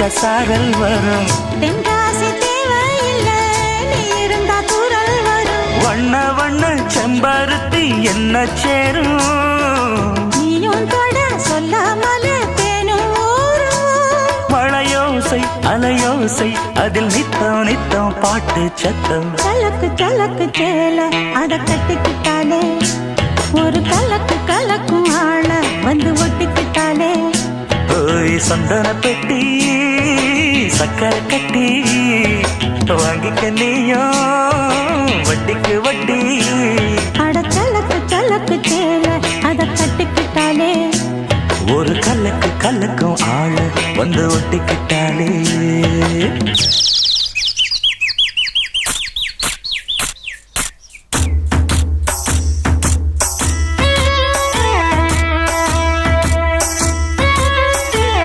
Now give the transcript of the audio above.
அடிச்ச சாரல் வரும். தென்காசி தேவையில்லை, நீ இருந்தா தூரல் வரும். வண்ண வண்ண செம்பருத்தி என்ன சேரும். நீயும் தொட சொல்லாமலே தேனும் ஊரும். மழையோசை அலையோசை அதில் நித்தம் நித்தம் பாட்டு சத்தம். கலக்கு கலக்கு சேல அத கட்டிக்கிட்டாலே, ஒரு கலக்கு கலக்கும் ஆள வந்து ஒட்டிக்கிட்டாலே. ஓய் சந்தன பெட்டி சக்கரை கட்டி வாங்கிக்க நீயும் வட்டிக்கு வட்டி. அட கலக்கு கலக்கு சேல அத கட்டிக்கிட்டாலே, ஒரு கலக்கு கலக்கும் ஆள வந்து ஒட்டிக்கிட்டாலே.